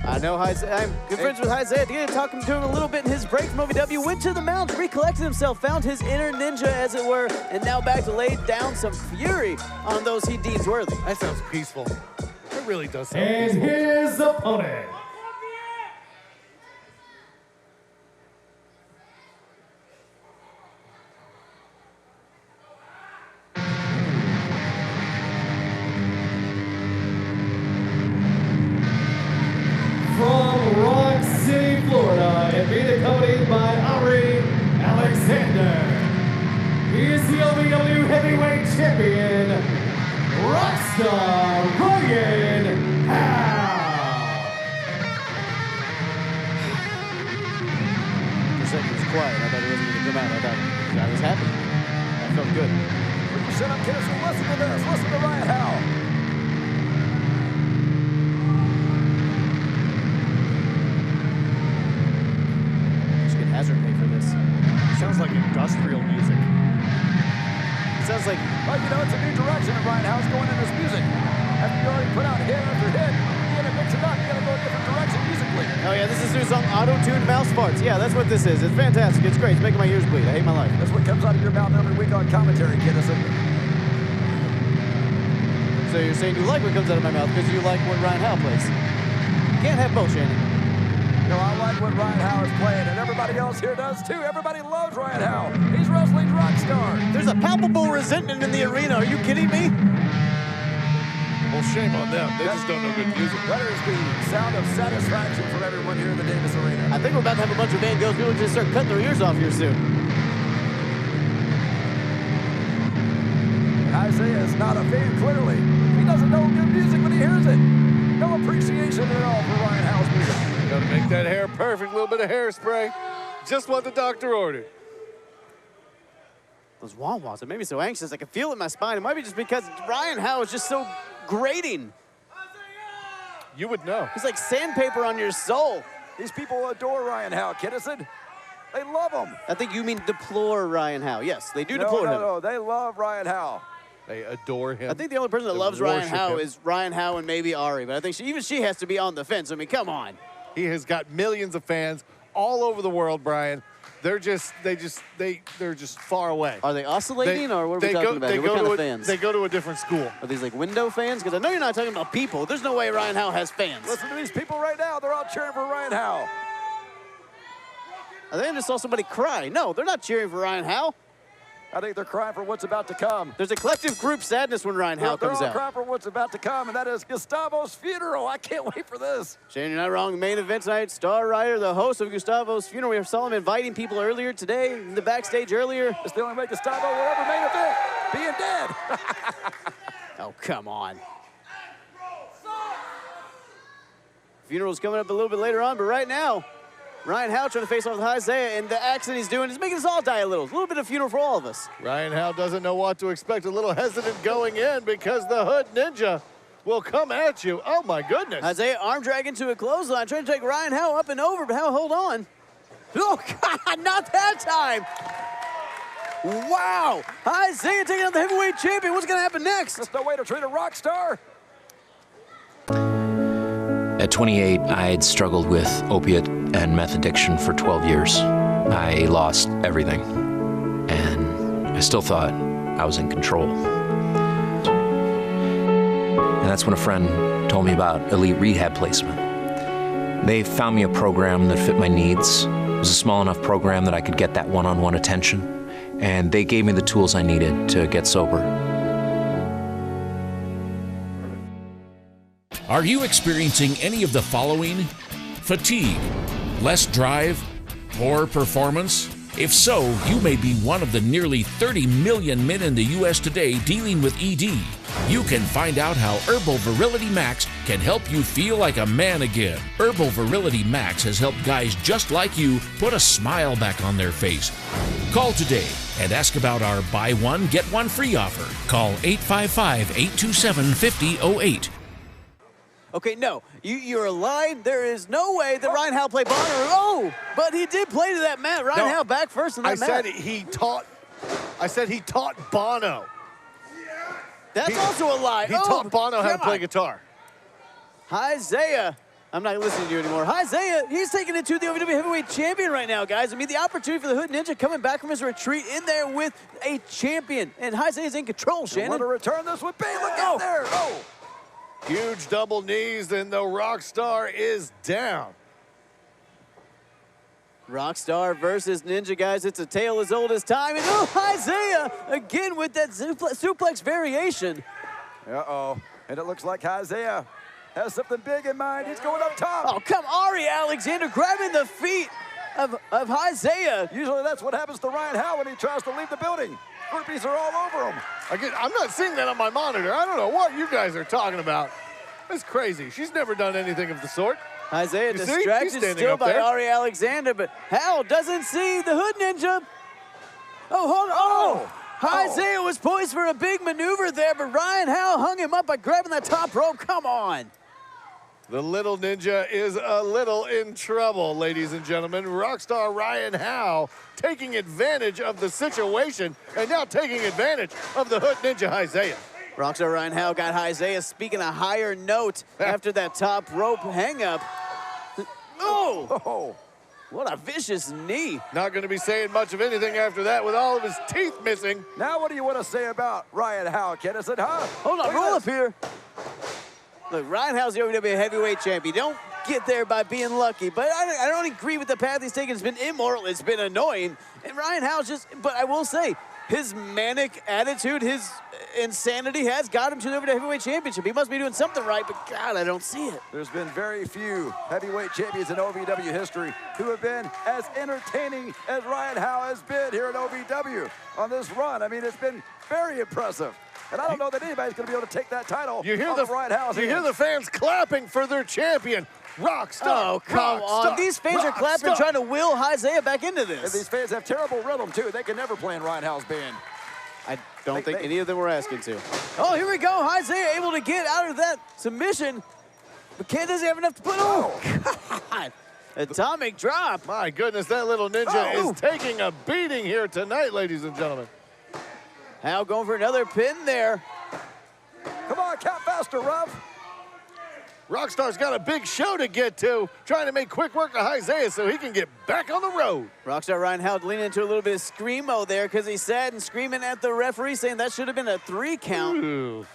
Speaker 2: I know Zaya. I'm good friends with Zaya. Again, talking to him a little bit in his break from OVW. Went to the mountains, recollected himself, found his inner ninja, as it were, and now back to lay down some fury on those he deems worthy.
Speaker 3: That sounds peaceful. It really does sound
Speaker 11: And
Speaker 3: peaceful.
Speaker 11: his opponent, Florida, and being accompanied by Ari Alexander. He is the OVW Heavyweight Champion, Rockstar Ryan Howe.
Speaker 2: For a second, it was quiet. I thought he wasn't going to come out. I thought I was happy. I felt good.
Speaker 5: Shut up, kids. Listen to this. Listen to
Speaker 2: auto-tuned mouse farts. Yeah, that's what this is. It's fantastic. It's great. It's making my ears bleed. I hate my life.
Speaker 5: That's what comes out of your mouth every week on commentary, Kinnison.
Speaker 2: So you're saying you like what comes out of my mouth because you like what Ryan Howe plays. You can't have both, Shannon.
Speaker 5: No, I like what Ryan Howe is playing, and everybody else here does too. Everybody loves Ryan Howe. He's wrestling's rock star.
Speaker 2: There's a palpable resentment in the arena. Are you kidding me?
Speaker 3: Well, shame on them. They just don't know good music.
Speaker 5: That is the sound of satisfaction from everyone here in the Davis Arena.
Speaker 2: I think we're about to have a bunch of Van Gogh people just start cutting their ears off here soon.
Speaker 5: Isaiah is not a fan, clearly. He doesn't know good music when he hears it. No appreciation at all for Ryan Howe's music.
Speaker 3: Gotta make that hair perfect. A little bit of hairspray. Just what the doctor ordered.
Speaker 2: Those wah-wahs, it made me so anxious. I can feel it in my spine. It might be just because Ryan Howe is just so grating.
Speaker 3: You would know.
Speaker 2: He's like sandpaper on your soul.
Speaker 5: These people adore Ryan Howe, Kinnison. They love him.
Speaker 2: I think you mean deplore Ryan Howe. Yes, they do deplore him.
Speaker 5: No, they love Ryan Howe.
Speaker 3: They adore him.
Speaker 2: I think the only person that loves Ryan Howe is Ryan Howe and maybe Ari, but I think even she has to be on the fence. I mean, come on.
Speaker 3: He has got millions of fans all over the world, Brian. They're just far away.
Speaker 2: Are they oscillating, or what are we talking about? What kind of fans?
Speaker 3: They go to a different school.
Speaker 2: Are these like window fans? Because I know you're not talking about people. There's no way Ryan Howe has fans.
Speaker 5: Listen to these people right now. They're all cheering for Ryan Howe.
Speaker 2: I think I just saw somebody cry. No, they're not cheering for Ryan Howe.
Speaker 5: I think they're crying for what's about to come.
Speaker 2: There's a collective group sadness when Ryan Howe comes out.
Speaker 5: They're all crying for what's about to come, and that is Gustavo's funeral. I can't wait for this.
Speaker 2: Shane, you're not wrong. Main event tonight, Star Rider, the host of Gustavo's funeral. We saw him inviting people earlier today, in the backstage earlier.
Speaker 5: It's the only way Gustavo will ever main event, being dead.
Speaker 2: Oh, come on. Funeral's coming up a little bit later on, but right now, Ryan Howe trying to face off with Isaiah, and the accent he's doing is making us all die a little. It's a little bit of funeral for all of us.
Speaker 3: Ryan Howe doesn't know what to expect. A little hesitant going in because the Hood Ninja will come at you. Oh, my goodness.
Speaker 2: Isaiah arm drag into a clothesline, trying to take Ryan Howe up and over, but Howe, hold on. Oh, God, not that time. Wow. Isaiah taking out the heavyweight champion. What's going to happen next?
Speaker 5: There's no way to treat a rock star.
Speaker 9: At 28, I had struggled with opiate and meth addiction for 12 years. I lost everything, and I still thought I was in control. And that's when a friend told me about elite rehab placement. They found me a program that fit my needs. It was a small enough program that I could get that one-on-one attention, and they gave me the tools I needed to get sober.
Speaker 10: Are you experiencing any of the following? Fatigue, less drive, poor performance? If so, you may be one of the nearly 30 million men in the U.S. today dealing with ED. You can find out how Herbal Virility Max can help you feel like a man again. Herbal Virility Max has helped guys just like you put a smile back on their face. Call today and ask about our buy one, get one free offer. Call 855-827-5008.
Speaker 2: Okay, no, you're lying. There is no way that Ryan Howe played Bonner. Oh, but he did play to that mat. Ryan Howe back first in that mat.
Speaker 3: I said he taught Bono.
Speaker 2: That's also a lie.
Speaker 3: He taught Bono how to play guitar.
Speaker 2: Isaiah, I'm not listening to you anymore. Isaiah, he's taking it to the OVW Heavyweight Champion right now, guys. I mean, the opportunity for the Hood Ninja coming back from his retreat in there with a champion. And Isaiah's in control, Shannon.
Speaker 5: Want to return this with Bay. Look out there. Oh.
Speaker 3: Huge double knees, and the Rockstar is down.
Speaker 2: Rockstar versus Ninja, guys. It's a tale as old as time. And Isaiah again with that suplex variation.
Speaker 5: Uh-oh. And it looks like Isaiah has something big in mind. He's going up top.
Speaker 2: Oh, come Ari Alexander grabbing the feet of Isaiah.
Speaker 5: Usually that's what happens to Ryan Howe when he tries to leave the building. Groupies are all over him.
Speaker 3: Again, I'm not seeing that on my monitor. I don't know what you guys are talking about. That's crazy. She's never done anything of the sort.
Speaker 2: Isaiah distracted still by Ari Alexander, but Howe doesn't see the Hood Ninja. Oh, hold on. Oh! Isaiah was poised for a big maneuver there, but Ryan Howe hung him up by grabbing that top rope. Come on.
Speaker 3: The little ninja is a little in trouble, ladies and gentlemen. Rockstar Ryan Howe taking advantage of the situation and now taking advantage of the Hood Ninja Isaiah.
Speaker 2: Rockstar Ryan Howe got Isaiah speaking a higher note after that top rope hang-up. Oh! What a vicious knee.
Speaker 3: Not going to be saying much of anything after that with all of his teeth missing.
Speaker 5: Now what do you want to say about Ryan Howe, Kennison, huh?
Speaker 2: Hold on, roll up here. Look, Ryan Howe's the OVW heavyweight champion. Don't get there by being lucky, but I don't agree with the path he's taken. It's been immoral. It's been annoying. And Ryan Howe's just, but I will say, his manic attitude, his insanity has got him to the OVW Heavyweight Championship. He must be doing something right, but God, I don't see it.
Speaker 5: There's been very few heavyweight champions in OVW history who have been as entertaining as Ryan Howe has been here at OVW on this run. I mean, it's been very impressive. And I don't know that anybody's going to be able to take that title off Ryan Howe's hands.
Speaker 3: You hear the fans clapping for their champion, Rockstar.
Speaker 2: Oh, come on. These fans are clapping, trying to will Isaiah back into this.
Speaker 5: And these fans have terrible rhythm, too. They can never play in Ryan Howe's band.
Speaker 2: I don't think any of them were asking to. Oh, here we go. Isaiah able to get out of that submission. But Ken doesn't have enough to put on. God. Atomic drop.
Speaker 3: My goodness, that little ninja is taking a beating here tonight, ladies and gentlemen.
Speaker 2: Howe going for another pin there.
Speaker 5: Come on, count faster, Ruff.
Speaker 3: Rockstar's got a big show to get to, trying to make quick work of Isaiah so he can get back on the road.
Speaker 2: Rockstar Ryan Howe leaning into a little bit of screamo there because he's sad and screaming at the referee, saying that should have been a 3 count.
Speaker 3: Ooh.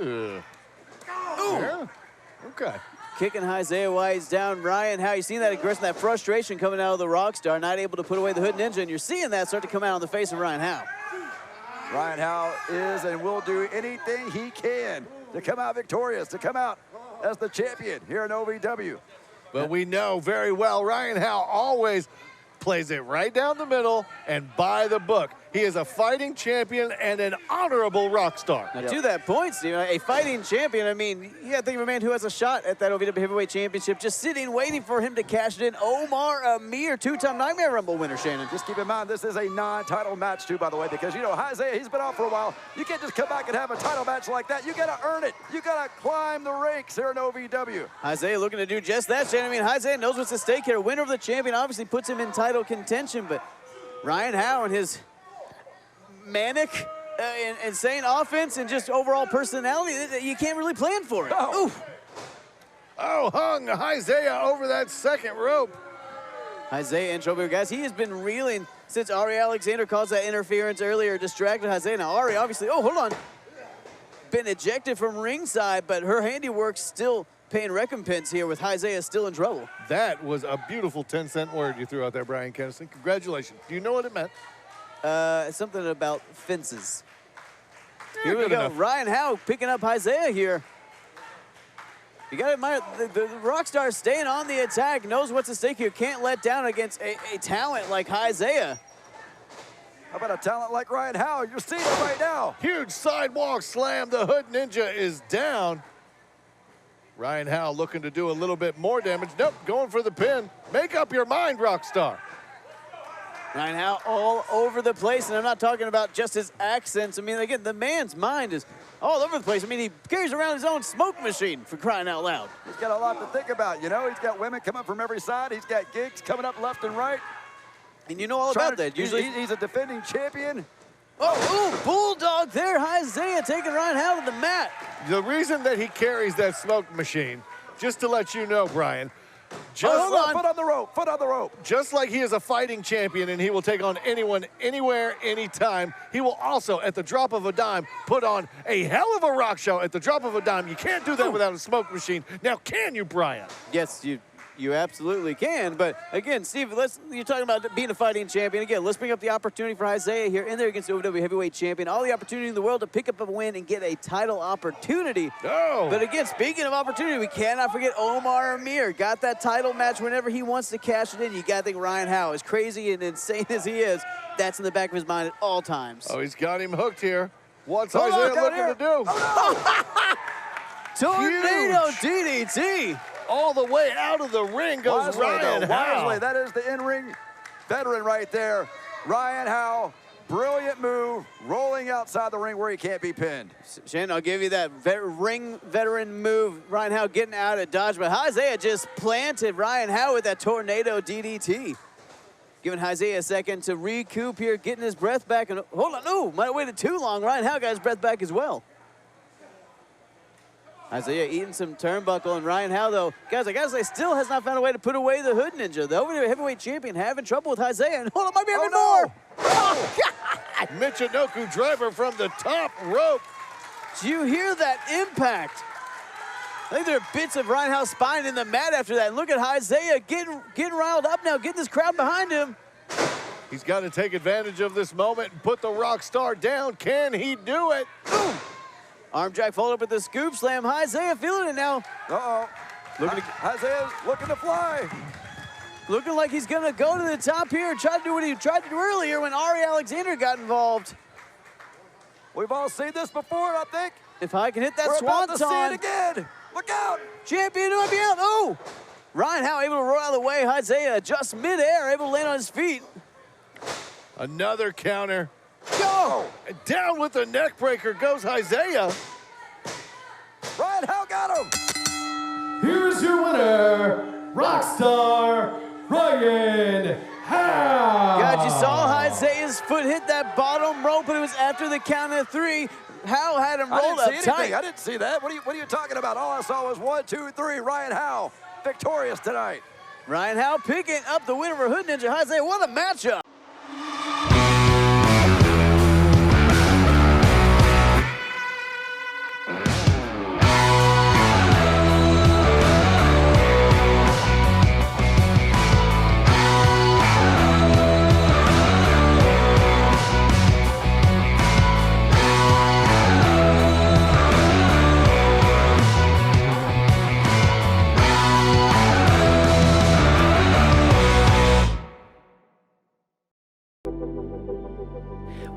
Speaker 3: Ooh. Yeah. Okay.
Speaker 2: Kicking Isaiah while he's down. Ryan Howe, you seen that aggression, that frustration coming out of the Rockstar, not able to put away the Hood Ninja, and you're seeing that start to come out on the face of Ryan Howe.
Speaker 5: Ryan Howe is and will do anything he can to come out victorious, to come out as the champion here in OVW.
Speaker 3: But we know very well Ryan Howe always plays it right down the middle and by the book. He is a fighting champion and an honorable rock star.
Speaker 2: Now, to that point, Steve, a fighting champion, I mean, you got to think of a man who has a shot at that OVW Heavyweight Championship, just sitting, waiting for him to cash it in. Omar Amir, 2-time Nightmare Rumble winner, Shannon.
Speaker 5: Just keep in mind, this is a non-title match, too, by the way, because, you know, Isaiah, he's been out for a while. You can't just come back and have a title match like that. You got to earn it. You got to climb the ranks here in OVW.
Speaker 2: Isaiah looking to do just that, Shannon. I mean, Isaiah knows what's at stake here. Winner of the champion obviously puts him in title contention, but Ryan Howe and his manic, insane offense and just overall personality, you can't really plan for it.
Speaker 3: Oh, hung Isaiah over that second rope.
Speaker 2: Isaiah in trouble, guys. He has been reeling since Ari Alexander caused that interference earlier, distracted Isaiah. Now, Ari obviously, hold on, been ejected from ringside, but her handiwork's still paying recompense here with Isaiah still in trouble.
Speaker 3: That was a beautiful 10-cent word you threw out there, Brian Kennison. Congratulations. Do you know what it meant?
Speaker 2: Something about fences. Here we go. Ryan Howe picking up Isaiah here. You got to admire the Rockstar staying on the attack, knows what's at stake here, can't let down against a talent like Isaiah.
Speaker 5: How about a talent like Ryan Howe? You're seeing it right now.
Speaker 3: Huge sidewalk slam. The Hood Ninja is down. Ryan Howe looking to do a little bit more damage. Nope, going for the pin. Make up your mind, Rockstar.
Speaker 2: Ryan Howe all over the place, and I'm not talking about just his accents. I mean, again, the man's mind is all over the place. I mean, he carries around his own smoke machine, for crying out loud.
Speaker 5: He's got a lot to think about, you know. He's got women coming from every side. He's got gigs coming up left and right.
Speaker 2: And you know all about that. Usually
Speaker 5: he's a defending champion.
Speaker 2: Bulldog there. Isaiah taking Ryan Howe to the mat.
Speaker 3: The reason that he carries that smoke machine, just to let you know, Brian,
Speaker 5: Foot on the rope, foot on the rope.
Speaker 3: Just like he is a fighting champion and he will take on anyone, anywhere, anytime, he will also, at the drop of a dime, put on a hell of a rock show at the drop of a dime. You can't do that without a smoke machine. Now, can you, Brian?
Speaker 2: Yes, you absolutely can. But again, Steve, you're talking about being a fighting champion. Again, let's bring up the opportunity for Isaiah here in there against the OVW Heavyweight Champion. All the opportunity in the world to pick up a win and get a title opportunity. But again, speaking of opportunity, we cannot forget Omar Amir. Got that title match whenever he wants to cash it in. You got to think Ryan Howe, as crazy and insane as he is, that's in the back of his mind at all times.
Speaker 3: Oh, he's got him hooked here. What's Isaiah looking to do?
Speaker 2: Tornado DDT.
Speaker 3: All the way out of the ring goes Ryan Howe.
Speaker 5: That is the in-ring veteran right there. Ryan Howe, brilliant move, rolling outside the ring where he can't be pinned.
Speaker 2: Shannon, I'll give you that ring veteran move. Ryan Howe getting out of dodge, but Isaiah just planted Ryan Howe with that tornado DDT. Giving Isaiah a second to recoup here, getting his breath back. And hold on, might have waited too long. Ryan Howe got his breath back as well. Isaiah eating some turnbuckle, and Ryan Howe, though, guys, I gotta say, still has not found a way to put away the Hood Ninja. The OVW Heavyweight Champion having trouble with Isaiah, and hold on, might be having more. Oh, God.
Speaker 3: Michinoku driver from the top rope.
Speaker 2: Do you hear that impact? I think there are bits of Ryan Howe's spine in the mat after that. And look at Isaiah getting riled up now, getting this crowd behind him.
Speaker 3: He's got to take advantage of this moment and put the rock star down. Can he do it?
Speaker 2: Ooh. Arm jack followed up with the scoop slam. Isaiah feeling it now.
Speaker 5: Uh-oh. Isaiah's looking to fly.
Speaker 2: Looking like he's going to go to the top here and try to do what he tried to do earlier when Ari Alexander got involved.
Speaker 5: We've all seen this before, I think.
Speaker 2: If I can hit that
Speaker 5: We're
Speaker 2: swanton.
Speaker 5: about to see it again. Look out.
Speaker 2: Champion might be out. Oh! Ryan Howe able to roll out of the way. Isaiah just midair, able to land on his feet.
Speaker 3: Another counter.
Speaker 2: Go!
Speaker 3: And down with the neck breaker goes Isaiah.
Speaker 5: Ryan Howe got him.
Speaker 11: Here's your winner, Rockstar Ryan Howe.
Speaker 2: God, you saw Isaiah's foot hit that bottom rope, but it was after the count of 3. Howe had him rolled up tight.
Speaker 5: I didn't see that. What are you talking about? All I saw was 1, 2, 3. Ryan Howe victorious tonight.
Speaker 2: Ryan Howe picking up the win over Hood Ninja. Isaiah, what a matchup.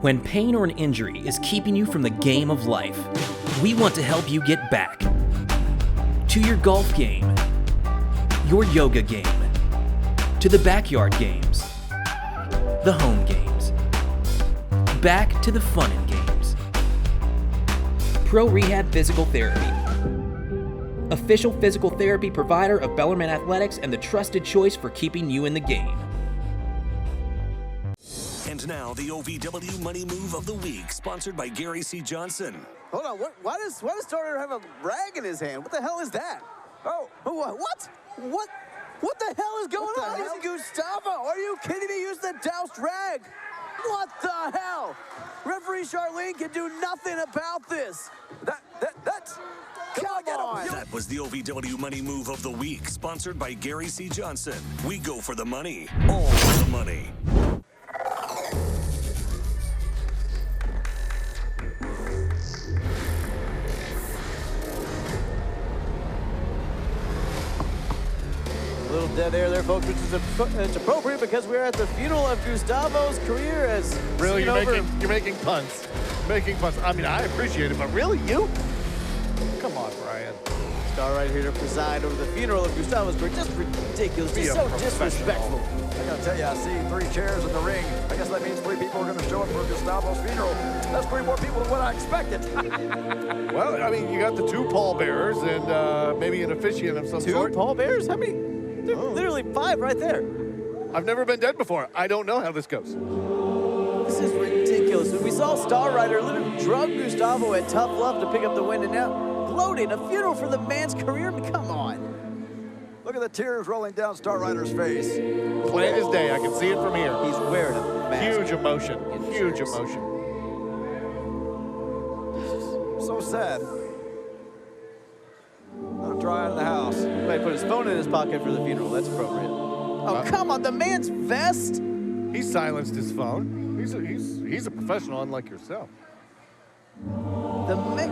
Speaker 13: When pain or an injury is keeping you from the game of life, we want to help you get back to your golf game, your yoga game, to the backyard games, the home games, back to the fun and games. Pro Rehab Physical Therapy, official physical therapy provider of Bellarmine Athletics and the trusted choice for keeping you in the game.
Speaker 18: And now, the OVW Money Move of the Week, sponsored by Gary C. Johnson.
Speaker 2: Hold on, why does Starter have a rag in his hand? What the hell is that? Oh, what? What the hell is going on? Is Gustavo? Are you kidding me? Use the doused rag. What the hell? Referee Charlene can do nothing about this. That's... Come on.
Speaker 18: That was the OVW Money Move of the Week, sponsored by Gary C. Johnson. We go for the money, all the money.
Speaker 2: A little dead air there, folks, which is it's appropriate because we're at the funeral of Gustavo's career as
Speaker 3: really you're making puns. Making puns. I mean, I appreciate it, but really, you? Come on, Brian.
Speaker 2: Star right here to preside over the funeral of Gustavo's career. Just ridiculous. Just so disrespectful.
Speaker 5: I gotta tell you, I see 3 chairs in the ring. I guess that means 3 people are gonna show up for Gustavo's funeral. That's 3 more people than what I expected.
Speaker 3: Well, I mean, you got the 2 pallbearers and maybe an officiant of some sort.
Speaker 2: 2 pallbearers? How many? There's literally 5 right there.
Speaker 3: I've never been dead before. I don't know how this goes.
Speaker 2: This is ridiculous. We saw Star Rider literally drug Gustavo at tough love to pick up the win, and now gloating, a funeral for the man's career. Come on.
Speaker 5: Look at the tears rolling down Star Rider's face.
Speaker 3: Plain as day. I can see it from here.
Speaker 2: He's wearing a mask.
Speaker 3: Huge emotion. Huge emotion.
Speaker 5: So sad. I'm dry out of the house.
Speaker 2: He put his phone in his pocket for the funeral. That's appropriate. Oh, come on. The man's vest.
Speaker 3: He silenced his phone. He's a professional, unlike yourself.
Speaker 2: The man.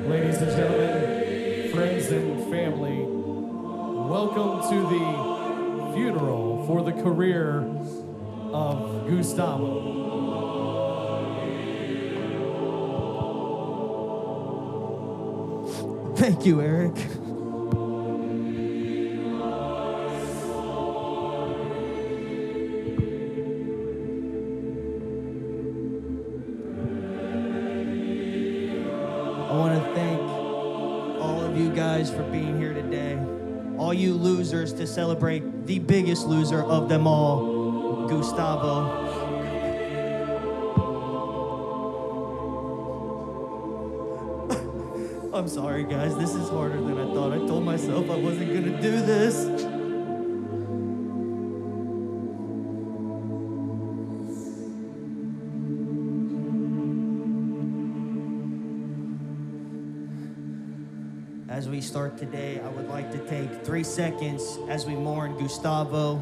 Speaker 11: Ladies and gentlemen, friends and family, welcome to the funeral for the career of Gustavo. Thank you, Eric.
Speaker 19: I want to thank all of you guys for being here today. All you losers to celebrate the biggest loser of them all, Gustavo. I'm sorry, guys. This is harder than I thought. I told myself I wasn't gonna do this. As we start today, I would like to take 3 seconds as we mourn Gustavo,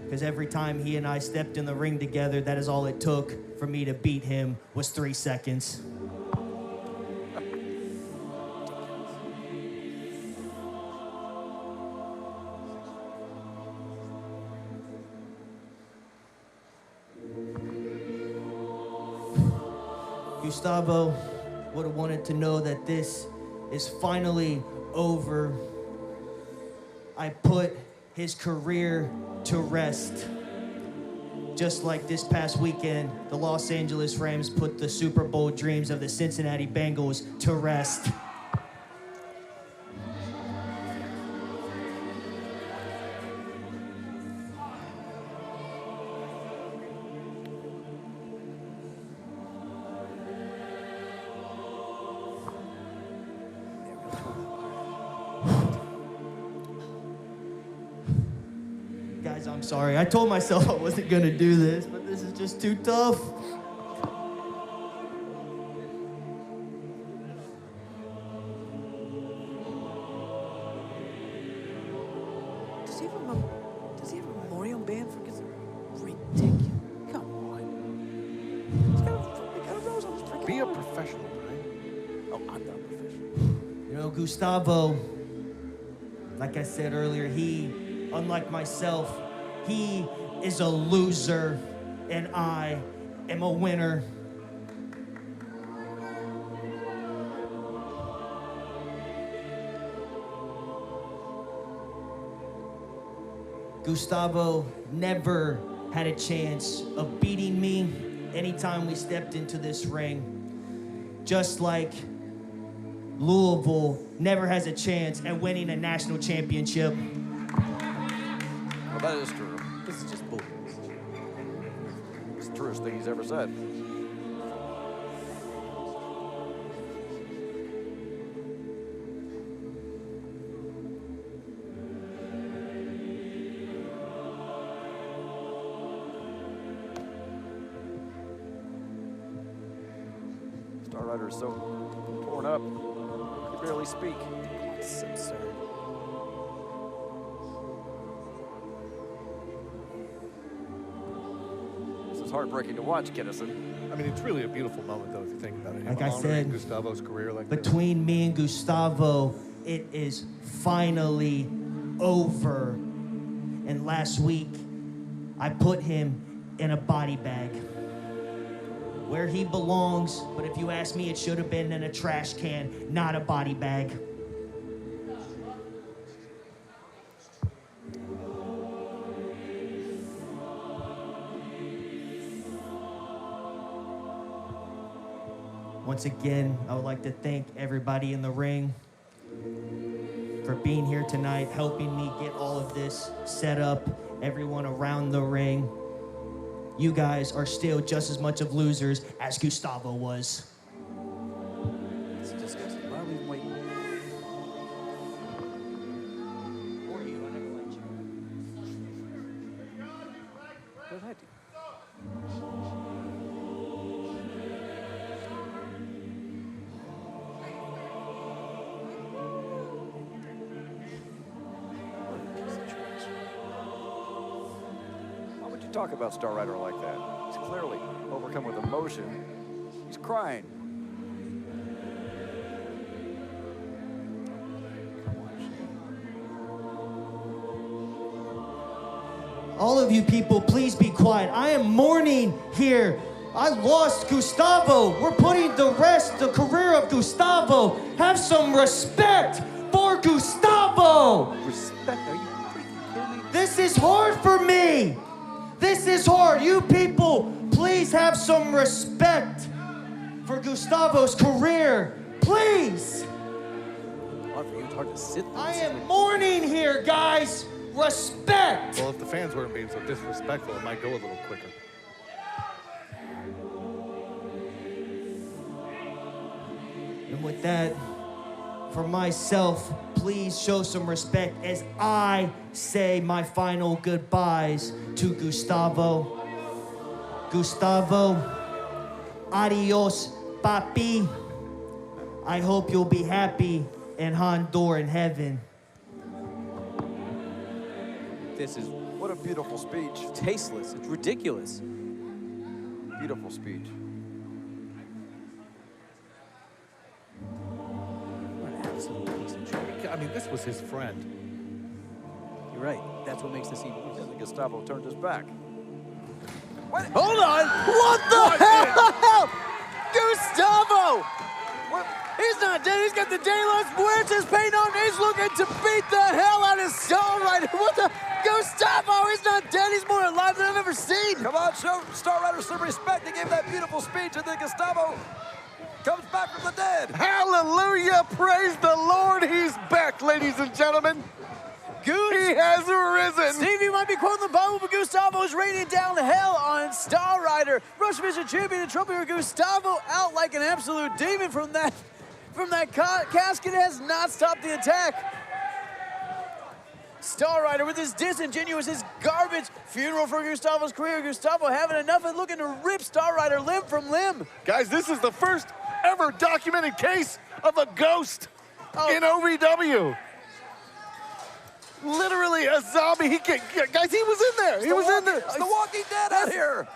Speaker 19: because every time he and I stepped in the ring together, that is all it took for me to beat him was 3 seconds. Gustavo would have wanted to know that this is finally over. I put his career to rest. Just like this past weekend, the Los Angeles Rams put the Super Bowl dreams of the Cincinnati Bengals to rest. Guys, I'm sorry. I told myself I wasn't gonna do this, but this is just too tough.
Speaker 2: Does he have a memorial band for this? Ridiculous. Come on. He's got a rose on his freaking
Speaker 3: Be a
Speaker 2: arm.
Speaker 3: professional, right?
Speaker 2: Oh, I'm not a professional.
Speaker 19: You know, Gustavo, like I said earlier, unlike myself, he is a loser, and I am a winner. Gustavo never had a chance of beating me anytime we stepped into this ring. Just like Louisville never has a chance at winning a national championship.
Speaker 5: Well, that is true.
Speaker 2: This is just bull.
Speaker 5: It's the truest thing he's ever said. Star Rider is so torn up, he can barely speak.
Speaker 2: It's absurd.
Speaker 5: This is heartbreaking to watch, Kinnison.
Speaker 3: I mean, it's really a beautiful moment, though, if you think about it.
Speaker 19: Like
Speaker 3: Him
Speaker 19: I
Speaker 3: honoring
Speaker 19: said,
Speaker 3: Gustavo's career like this.
Speaker 19: Between me and Gustavo, it is finally over. And last week, I put him in a body bag. Where he belongs, but if you ask me, it should have been in a trash can, not a body bag. Once again, I would like to thank everybody in the ring for being here tonight, helping me get all of this set up, everyone around the ring. You guys are still just as much of losers as Gustavo was.
Speaker 2: It's disgusting. Why are we waiting? Or you, I never liked you. What did I do?
Speaker 5: Why would you talk about Star Rider like that? He's clearly overcome with emotion. He's crying.
Speaker 19: All of you people, please be quiet. I am mourning here. I lost Gustavo. We're putting the career of Gustavo. Have some respect for Gustavo.
Speaker 2: Respect? Are you freaking kidding me?
Speaker 19: This is hard for me. This is hard. You people, please have some respect for Gustavo's career. Please.
Speaker 2: Hard for you, it's hard to sit.
Speaker 19: I am mourning here, guys. Respect.
Speaker 3: Well, if the fans weren't being so disrespectful, it might go a little quicker.
Speaker 19: And with that, for myself, please show some respect as I say my final goodbyes to Gustavo. Gustavo, adios, papi. I hope you'll be happy in Honduras in heaven.
Speaker 2: This is
Speaker 5: What a beautiful speech.
Speaker 2: tasteless. It's ridiculous.
Speaker 5: Beautiful speech.
Speaker 2: What an absolute piece of shit.
Speaker 3: I mean, this was his friend.
Speaker 2: You're right. That's what makes this even worse.
Speaker 5: And Gustavo turned his back.
Speaker 2: Hold on! What the hell? Gustavo! He's not dead. He's got the De Los Muertos paint on. He's looking to beat the hell out of Star Rider. What the? Gustavo, he's not dead. He's more alive than I've ever seen.
Speaker 5: Come on, show Star Rider some respect. He gave that beautiful speech, and then Gustavo comes back from the dead.
Speaker 3: Hallelujah! Praise the Lord, he's back, ladies and gentlemen.
Speaker 2: Goose.
Speaker 3: He has risen.
Speaker 2: Stevie might be quoting the Bible, but Gustavo's raining down hell on Star Rider. Russian Mission Champion and Troublemaker Gustavo out like an absolute demon from that casket. Has not stopped the attack. Star Rider with his disingenuous, his garbage funeral for Gustavo's career. Gustavo having enough and looking to rip Star Rider limb from limb.
Speaker 3: Guys, this is the first ever documented case of a ghost in OVW. Literally a zombie. Guys, he was in there. He was in there.
Speaker 5: It's the Walking Dead out here.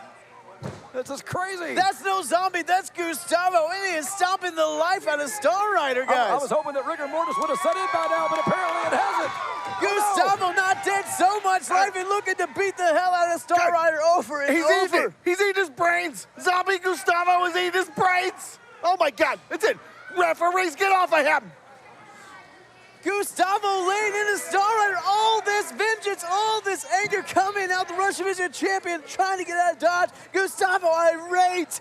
Speaker 5: This is crazy.
Speaker 2: That's no zombie. That's Gustavo. And he is stomping the life out of Star Rider, guys.
Speaker 5: I was hoping that rigor mortis would have set in by now, but apparently it hasn't.
Speaker 2: Gustavo not dead, so much life and looking to beat the hell out of Star Rider over and over.
Speaker 3: He's eating his brains. Zombie Gustavo is eating his brains. Oh my God, it's it. Referees, get off of him.
Speaker 2: Gustavo laying into Star Rider. All this vengeance, all this anger coming out. The Russian Mission Champion trying to get out of Dodge. Gustavo irate.